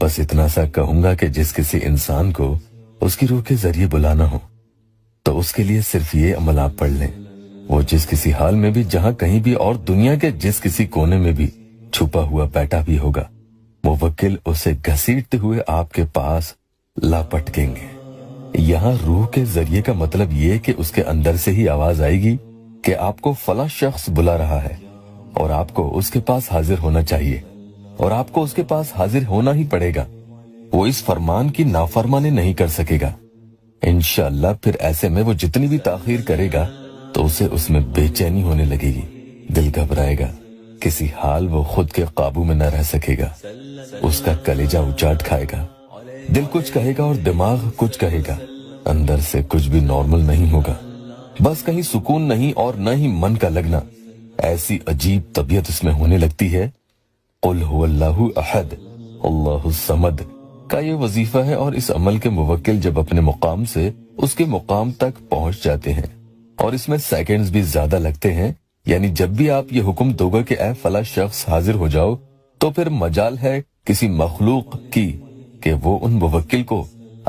بس اتنا سا کہوں گا کہ جس کسی انسان کو اس کی روح کے ذریعے بلانا ہو تو اس کے لیے صرف یہ عمل آپ پڑھ لیں۔ وہ جس کسی حال میں بھی، جہاں کہیں بھی اور دنیا کے جس کسی کونے میں بھی چھپا ہوا بیٹھا بھی ہوگا، موکل اسے گھسیٹتے ہوئے آپ کے پاس لا پٹکیں گے۔ یہاں روح کے ذریعے کا مطلب یہ کہ اس کے اندر سے ہی آواز آئے گی کہ آپ کو فلاں شخص بلا رہا ہے اور آپ کو اس کے پاس حاضر ہونا چاہیے، اور آپ کو اس کے پاس حاضر ہونا ہی پڑے گا۔ وہ اس فرمان کی نافرمانی نہیں کر سکے گا۔ انشاءاللہ پھر ایسے میں وہ جتنی بھی تاخیر کرے گا تو اسے اس میں بے چینی ہونے لگے گی، دل گھبرائے گا، کسی حال وہ خود کے قابو میں نہ رہ سکے گا، اس کا کلیجہ اچاٹ کھائے گا، دل کچھ کہے گا اور دماغ کچھ کہے گا، اندر سے کچھ بھی نارمل نہیں ہوگا، بس کہیں سکون نہیں اور نہ ہی من کا لگنا۔ ایسی عجیب طبیعت اس میں ہونے لگتی ہے۔ قل هو اللہ احد اللہ الصمد کا یہ وظیفہ ہے، اور اس عمل کے موکل جب اپنے مقام سے اس کے مقام تک پہنچ جاتے ہیں اور اس میں سیکنڈز بھی زیادہ لگتے ہیں، یعنی جب بھی آپ یہ حکم دو گے کہ اے فلاں شخص حاضر ہو جاؤ، تو پھر مجال ہے کسی مخلوق کی کہ وہ ان موکل کو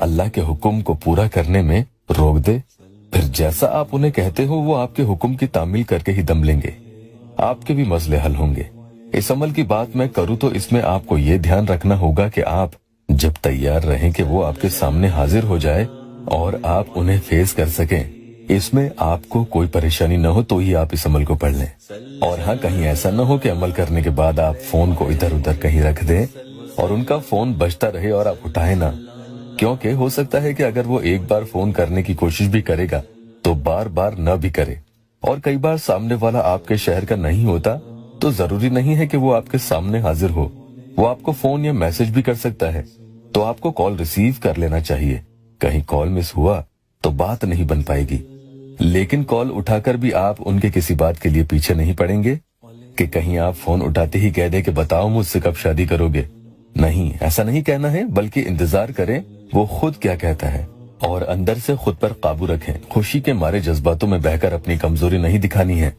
اللہ کے حکم کو پورا کرنے میں روک دے۔ پھر جیسا آپ انہیں کہتے ہو وہ آپ کے حکم کی تعمیل کر کے ہی دم لیں گے، آپ کے بھی مسئلے حل ہوں گے۔ اس عمل کی بات میں کروں تو اس میں آپ کو یہ دھیان رکھنا ہوگا کہ آپ جب تیار رہیں کہ وہ آپ کے سامنے حاضر ہو جائے اور آپ انہیں فیس کر سکیں، اس میں آپ کو کوئی پریشانی نہ ہو تو ہی آپ اس عمل کو پڑھ لیں۔ اور ہاں، کہیں ایسا نہ ہو کہ عمل کرنے کے بعد آپ فون کو ادھر ادھر کہیں رکھ دیں اور ان کا فون بجتا رہے اور آپ اٹھائیں نہ، کیونکہ ہو سکتا ہے کہ اگر وہ ایک بار فون کرنے کی کوشش بھی کرے گا تو بار بار نہ بھی کرے، اور کئی بار سامنے والا آپ کے شہر کا نہیں ہوتا تو ضروری نہیں ہے کہ وہ آپ کے سامنے حاضر ہو، وہ آپ کو فون یا میسج بھی کر سکتا ہے، تو آپ کو کال ریسیو کر لینا چاہیے۔ کہیں کال مس ہوا تو بات نہیں بن پائے گی، لیکن کال اٹھا کر بھی آپ ان کے کسی بات کے لیے پیچھے نہیں پڑیں گے کہ کہیں آپ فون اٹھاتے ہی کہہ دیں کہ بتاؤ مجھ سے کب شادی کرو گے۔ نہیں، ایسا نہیں کہنا ہے، بلکہ انتظار کریں وہ خود کیا کہتا ہے، اور اندر سے خود پر قابو رکھیں۔ خوشی کے مارے جذباتوں میں بہہ کر اپنی کمزوری نہیں دکھانی ہے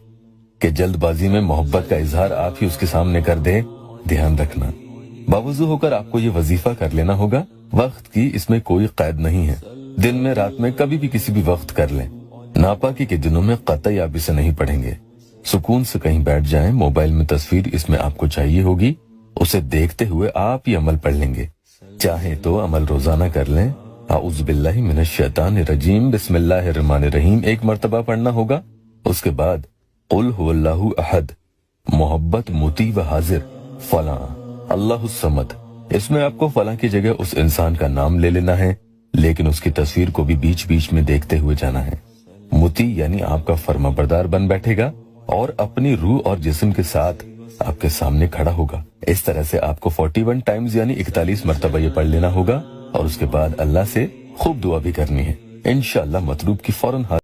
کہ جلد بازی میں محبت کا اظہار آپ ہی اس کے سامنے کر دیں۔ دھیان رکھنا، باوضو ہو کر آپ کو یہ وظیفہ کر لینا ہوگا۔ وقت کی اس میں کوئی قید نہیں ہے، دن میں رات میں کبھی بھی کسی بھی وقت کر لیں۔ ناپاکی کے دنوں میں قطعی آپ اسے نہیں پڑھیں گے۔ سکون سے کہیں بیٹھ جائیں، موبائل میں تصویر اس میں آپ کو چاہیے ہوگی، اسے دیکھتے ہوئے آپ یہ عمل پڑھ لیں گے۔ چاہیں تو عمل روزانہ کر لیں۔ اعوذ باللہ من الشیطان الرجیم، بسم اللہ الرحمن الرحیم ایک مرتبہ پڑھنا ہوگا۔ اس کے بعد قل هو اللہ احد، محبت مطیع و حاضر، فلاں اللہ الصمد۔ اس میں آپ کو فلاں کی جگہ اس انسان کا نام لے لینا ہے، لیکن اس کی تصویر کو بھی بیچ بیچ میں دیکھتے ہوئے جانا ہے۔ مطیع یعنی آپ کا فرما بردار بن بیٹھے گا اور اپنی روح اور جسم کے ساتھ آپ کے سامنے کھڑا ہوگا۔ اس طرح سے آپ کو 41 ٹائمز یعنی 41 مرتبہ یہ پڑھ لینا ہوگا، اور اس کے بعد اللہ سے خوب دعا بھی کرنی ہے۔ انشاءاللہ مطلوب کی فوراً